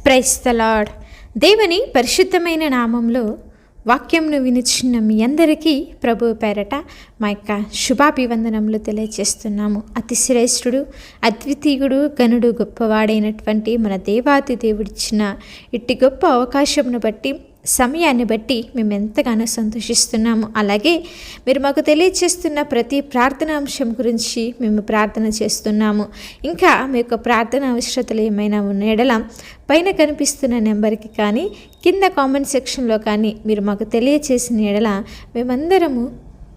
Praise the lord. దేవుని పరిశుద్ధమైన నామంలో వాక్యంను వినిచిన మీ అందరికీ ప్రభు పేరట మా యొక్క శుభాభివందనములు తెలియజేస్తున్నాము. అతి శ్రేష్ఠుడు, అద్వితీయుడు, గనుడు, గొప్పవాడైనటువంటి మన దేవాతి దేవుడిచ్చిన ఇట్టి గొప్ప అవకాశమును బట్టి, సమయాన్ని బట్టి మేము ఎంతగానో సంతోషిస్తున్నాము. అలాగే మీరు మాకు తెలియజేస్తున్న ప్రతి ప్రార్థన అంశం గురించి మేము ప్రార్థన చేస్తున్నాము. ఇంకా మీ యొక్క ప్రార్థన అవసరతలు ఏమైనా ఉన్న ఎడల పైన కనిపిస్తున్న నెంబర్కి కానీ కింద కామెంట్ సెక్షన్లో కానీ మీరు మాకు తెలియజేసిన ఎడల మేమందరము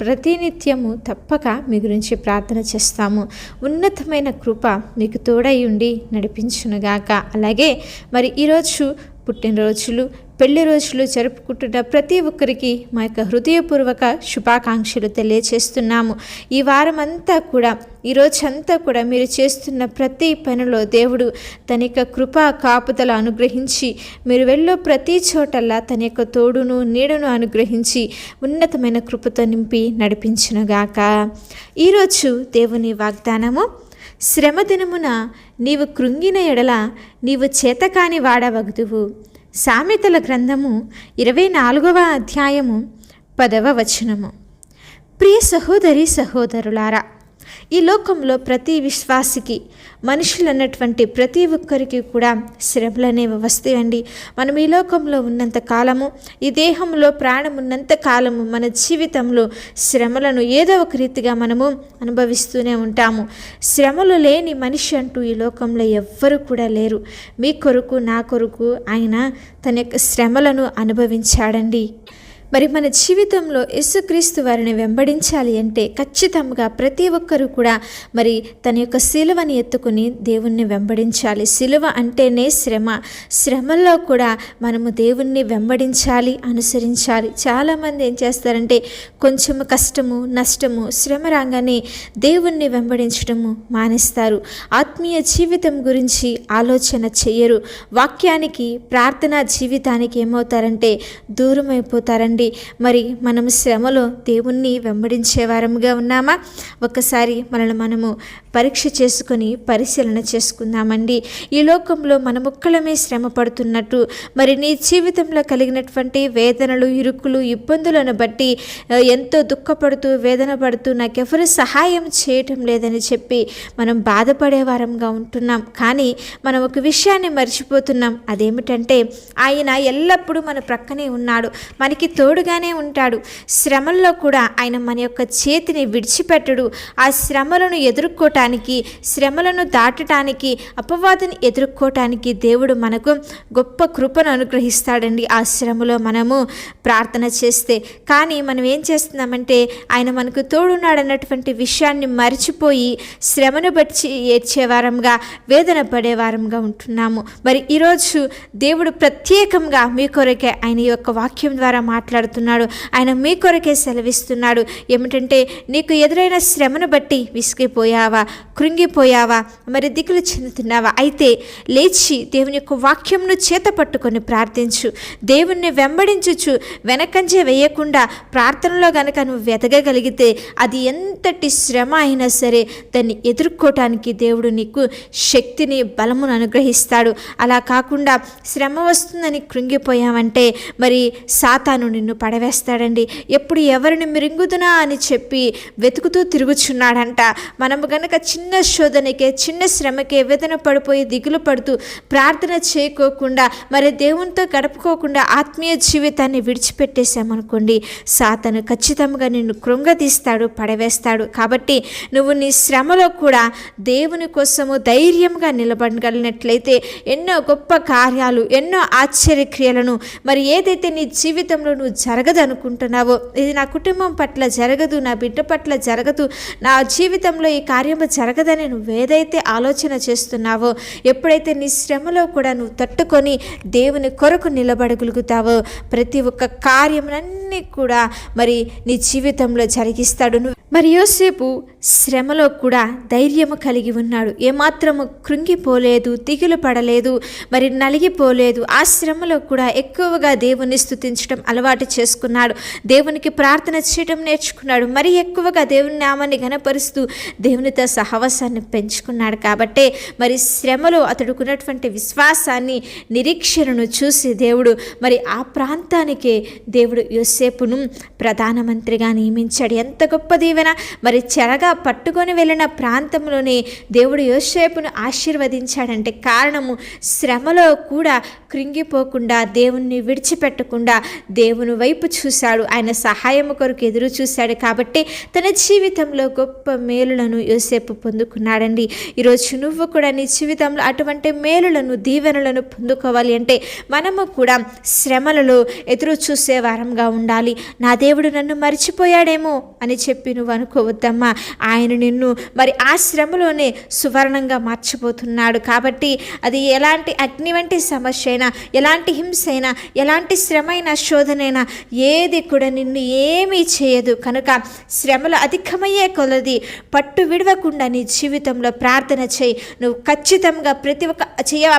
ప్రతినిత్యము తప్పక మీ గురించి ప్రార్థన చేస్తాము. ఉన్నతమైన కృప మీకు తోడై ఉండి నడిపించునుగాక. అలాగే మరి ఈరోజు పుట్టినరోజులు, పెళ్లి రోజులు జరుపుకుంటున్న ప్రతి ఒక్కరికి మా యొక్క హృదయపూర్వక శుభాకాంక్షలు తెలియజేస్తున్నాము. ఈ వారం అంతా కూడా, ఈరోజంతా కూడా మీరు చేస్తున్న ప్రతి పనిలో దేవుడు తన యొక్క కృపా కాపుదల అనుగ్రహించి, మీరు వెళ్ళో ప్రతి చోటల్లా తన యొక్క తోడును నీడను అనుగ్రహించి ఉన్నతమైన కృపతో నింపి నడిపించునుగాక. ఈరోజు దేవుని వాగ్దానము, శ్రమ దినమున నీవు కృంగిన ఎడల నీవు చేతకాని వాడవగుదువు. సామెతల గ్రంథము 24వ అధ్యాయము 10వ వచనము. ప్రియ సహోదరి సహోదరులారా, ఈ లోకంలో ప్రతి విశ్వాసికి, మనుషులు అన్నటువంటి ప్రతి ఒక్కరికి కూడా శ్రమలు అనేవి వస్తాయండి. మనం ఈ లోకంలో ఉన్నంత కాలము, ఈ దేహంలో ప్రాణం ఉన్నంత కాలము మన జీవితంలో శ్రమలను ఏదో ఒక రీతిగా మనము అనుభవిస్తూనే ఉంటాము. శ్రమలు లేని మనిషి అంటూ ఈ లోకంలో ఎవ్వరు కూడా లేరు. మీ కొరకు, నా కొరకు ఆయన తన యొక్క శ్రమలను అనుభవించాడండి. మరి మన జీవితంలో యేసుక్రీస్తు వారిని వెంబడించాలి అంటే ఖచ్చితంగా ప్రతి ఒక్కరూ కూడా మరి తన యొక్క సిలువని ఎత్తుకుని దేవుణ్ణి వెంబడించాలి. సిలువ అంటేనే శ్రమ. శ్రమల్లో కూడా మనము దేవుణ్ణి వెంబడించాలి, అనుసరించాలి. చాలామంది ఏం చేస్తారంటే కొంచెము కష్టము, నష్టము, శ్రమ రాగానే దేవుణ్ణి వెంబడించడము మానేస్తారు. ఆత్మీయ జీవితం గురించి ఆలోచన చెయ్యరు. వాక్యానికి, ప్రార్థనా జీవితానికి ఏమవుతారంటే దూరం అయిపోతారండి. మరి మనం శ్రమలో దేవుణ్ణి వెంబడించే వారముగా ఉన్నామా? ఒకసారి మనల్ని మనము పరీక్ష చేసుకొని పరిశీలన చేసుకుందామండి. ఈ లోకంలో మనం ఒక్కళ్ళమే శ్రమ పడుతున్నట్టు, మరి నీ జీవితంలో కలిగినటువంటి వేదనలు, ఇరుకులు, ఇబ్బందులను బట్టి ఎంతో దుఃఖపడుతూ, వేదన పడుతూ నాకెవరు సహాయం చేయటం లేదని చెప్పి మనం బాధపడే వారంగా ఉంటున్నాం. కానీ మనం ఒక విషయాన్ని మర్చిపోతున్నాం. అదేమిటంటే ఆయన ఎల్లప్పుడూ మన ప్రక్కనే ఉన్నాడు, మనకి తోడుగానే ఉంటాడు. శ్రమల్లో కూడా ఆయన మన యొక్క చేతిని విడిచిపెట్టడు. ఆ శ్రమలను ఎదుర్కోవటానికి, శ్రమలను దాటడానికి, అపవాదిని ఎదుర్కోవటానికి దేవుడు మనకు గొప్ప కృపను అనుగ్రహిస్తాడండి ఆ శ్రమలో మనము ప్రార్థన చేస్తే. కానీ మనం ఏం చేస్తున్నామంటే ఆయన మనకు తోడున్నాడన్నటువంటి విషయాన్ని మర్చిపోయి శ్రమను బట్టి ఏడ్చేవారంగా, వేదన పడేవారంగా ఉంటున్నాము. మరి ఈరోజు దేవుడు ప్రత్యేకంగా మీ కొరకే ఆయన యొక్క వాక్యం ద్వారా మాట్లాడుతున్నాడు. ఆయన మీ కొరకే సెలవిస్తున్నాడు. ఏమిటంటే నీకు ఎదురైన శ్రమను బట్టి విసిగిపోయావా, కృంగిపోయావా, మరి దిగులు చెందుతున్నావా? అయితే లేచి దేవుని యొక్క వాక్యంను చేత పట్టుకొని ప్రార్థించు. దేవుణ్ణి వెంబడించు. వెనకంజే వేయకుండా ప్రార్థనలో గనక నువ్వు వెతకగలిగితే అది ఎంతటి శ్రమ అయినా సరే దాన్ని ఎదుర్కోవటానికి దేవుడు నీకు శక్తిని, బలమును అనుగ్రహిస్తాడు. అలా కాకుండా శ్రమ వస్తుందని కృంగిపోయావంటే మరి సాతాను నిన్ను పడవేస్తాడండి. ఎప్పుడు ఎవరిని మిరింగుదునా అని చెప్పి వెతుకుతూ తిరుగుచున్నాడంట. మనము గనక చిన్న శోధనకే, చిన్న శ్రమకే వేదన పడిపోయి దిగులు పడుతూ ప్రార్థన చేయకోకుండా, మరి దేవునితో గడుపుకోకుండా ఆత్మీయ జీవితాన్ని విడిచిపెట్టేశామనుకోండి, సాతాను ఖచ్చితంగా నిన్ను కృంగదీస్తాడు, పడవేస్తాడు. కాబట్టి నువ్వు నీ శ్రమలో కూడా దేవుని కోసము ధైర్యంగా నిలబడగలిగినట్లయితే ఎన్నో గొప్ప కార్యాలు, ఎన్నో ఆశ్చర్యక్రియలను, మరి ఏదైతే నీ జీవితంలో నువ్వు జరగదు అనుకుంటున్నావో, ఇది నా కుటుంబం పట్ల జరగదు, నా బిడ్డ పట్ల జరగదు, నా జీవితంలో ఈ కార్యము జరగదని నువ్వేదైతే ఆలోచన చేస్తున్నావో, ఎప్పుడైతే నీ శ్రమలో కూడా నువ్వు తట్టుకొని దేవుని కొరకు నిలబడగలుగుతావో ప్రతి ఒక్క కార్యమునన్నీ కూడా మరి నీ జీవితంలో జరిగిస్తాడు. మరి యోసేపు శ్రమలో కూడా ధైర్యము కలిగి ఉన్నాడు. ఏమాత్రము కృంగిపోలేదు, దిగులు పడలేదు, మరి నలిగిపోలేదు. ఆ శ్రమలో కూడా ఎక్కువగా దేవుని స్తుతించడం అలవాటు చేసుకున్నాడు. దేవునికి ప్రార్థన చేయడం నేర్చుకున్నాడు. మరి ఎక్కువగా దేవుని నామాన్ని ఘనపరుస్తూ దేవునితో సహవాసాన్ని పెంచుకున్నాడు. కాబట్టే మరి శ్రమలో అతడుకున్నటువంటి విశ్వాసాన్ని, నిరీక్షణను చూసి దేవుడు మరి ఆ ప్రాంతానికే దేవుడు యోసేపును ప్రధానమంత్రిగా నియమించాడు. ఎంత గొప్ప దీవెన! మరి చెరగా పట్టుకొని వెళ్ళిన ప్రాంతంలోనే దేవుడు యోసేపును ఆశీర్వదించాడంటే కారణము శ్రమలో కూడా కృంగిపోకుండా, దేవుణ్ణి విడిచిపెట్టకుండా దేవుని వైపు చూశాడు. ఆయన సహాయము కొరకు ఎదురు చూశాడు. కాబట్టి తన జీవితంలో గొప్ప మేలులను యోసేపు పొందుకున్నాడండి. ఈరోజు నువ్వు కూడా నీ జీవితంలో అటువంటి మేలులను, దీవెనలను పొందుకోవాలి అంటే మనము కూడా శ్రమలలో ఎదురు చూసే వారంగా ఉండాలి. నా దేవుడు నన్ను మర్చిపోయాడేమో అని చెప్పి నువ్వు అనుకోవద్దమ్మా. ఆయన నిన్ను మరి ఆ శ్రమలోనే సువర్ణంగా మార్చిపోతున్నాడు. కాబట్టి అది ఎలాంటి అగ్ని వంటి సమస్య అయినా, ఎలాంటి హింస అయినా, ఎలాంటి శ్రమ అయినా, శోధనైనా ఏది కూడా నిన్ను ఏమీ చేయదు. కనుక శ్రమలు అధికమయ్యే కొలది పట్టు విడవకుండా నీ జీవితంలో ప్రార్థన చేయి. నువ్వు ఖచ్చితంగా ప్రతి ఒక్క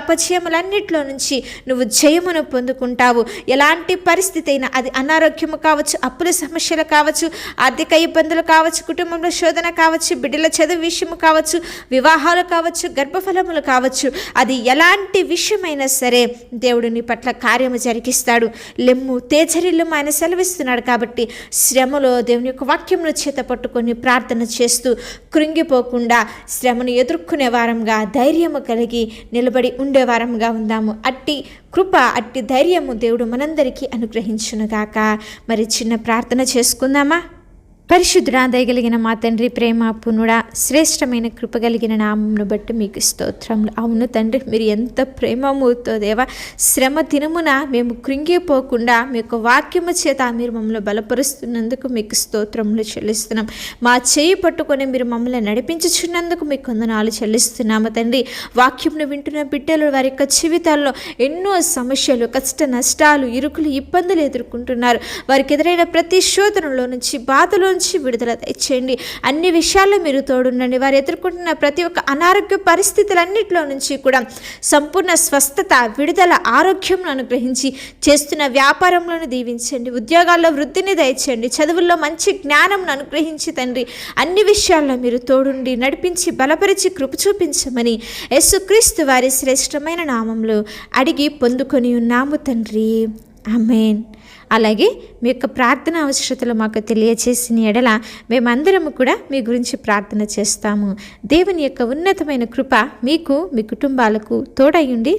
అపజయములన్నిటిలో నుంచి నువ్వు జయమును పొందుకుంటావు. ఎలాంటి పరిస్థితి అయినా, అది అనారోగ్యము కావచ్చు, అప్పుల సమస్యలు కావచ్చు, ఆర్థిక ఇబ్బందులు కావచ్చు, కుటుంబంలో శోధన కావచ్చు, బిడ్డల చదువు విషయము కావచ్చు, వివాహాలు కావచ్చు, గర్భఫలములు కావచ్చు, అది ఎలాంటి విషయమైనా సరే దేవుడు నీ పట్ల కార్యము జరిగిస్తాడు. లెమ్ము తేజరిల్లుము ఆయన సెలవిస్తున్నాడు. కాబట్టి శ్రమలో దేవుని యొక్క వాక్యమును చేత పట్టుకొని ప్రార్థన చేస్తూ కృంగిపోకుండా శ్రమను ఎదుర్కొనే వారంగా, ధైర్యము కలిగి నిలబడి ఉండే వారంగా ఉందాము. అట్టి కృప, అట్టి ధైర్యము దేవుడు మనందరికీ అనుగ్రహించునుగాక. మరి చిన్న ప్రార్థన చేసుకుందామా? పరిశుద్ధుడా, దయగలిగిన మా తండ్రి, ప్రేమ పూర్ణుడా, శ్రేష్టమైన కృప కలిగిన నామమును బట్టి మీకు స్తోత్రములు. అవును తండ్రి, మీరు ఎంత ప్రేమమూర్తో దేవా, శ్రమ దినమున మేము కృంగిపోకుండా మీ యొక్క వాక్యము చేత మీరు మమ్మల్ని బలపరుస్తున్నందుకు మీకు స్తోత్రములు చెల్లిస్తున్నాం. మా చేయి పట్టుకొని మీరు మమ్మల్ని నడిపించుచున్నందుకు మీకు వందనాలు చెల్లిస్తున్నాము తండ్రి. వాక్యమును వింటున్న బిడ్డలు వారి యొక్క జీవితాల్లో ఎన్నో సమస్యలు, కష్ట నష్టాలు, ఇరుకులు, ఇబ్బందులు ఎదుర్కొంటున్నారు. వారికి ఎదురైన ప్రతి శోధనలో నుంచి, బాధలో విడుదల తెచ్చేయండి. అన్ని విషయాల్లో మీరు తోడుండండి. వారు ఎదుర్కొంటున్న ప్రతి ఒక్క అనారోగ్య పరిస్థితులన్నింటిలో నుంచి కూడా సంపూర్ణ స్వస్థత, విడుదల, ఆరోగ్యం అనుగ్రహించి చేస్తున్న వ్యాపారంలోని దీవించండి. ఉద్యోగాల్లో వృద్ధిని దయచేయండి. చదువుల్లో మంచి జ్ఞానం అనుగ్రహించి తండ్రి అన్ని విషయాల్లో మీరు తోడుండి నడిపించి బలపరిచి కృప చూపించమని యేసుక్రీస్తు వారి శ్రేష్టమైన నామంలో అడిగి పొందుకొని ఉన్నాము తండ్రి. ఆమేన్. అలాగే మీ యొక్క ప్రార్థన అవసరతలు మాకు తెలియచేసిన ఎడల మేమందరము కూడా మీ గురించి ప్రార్థన చేస్తాము. దేవుని యొక్క ఉన్నతమైన కృప మీకు, మీ కుటుంబాలకు తోడై ఉండి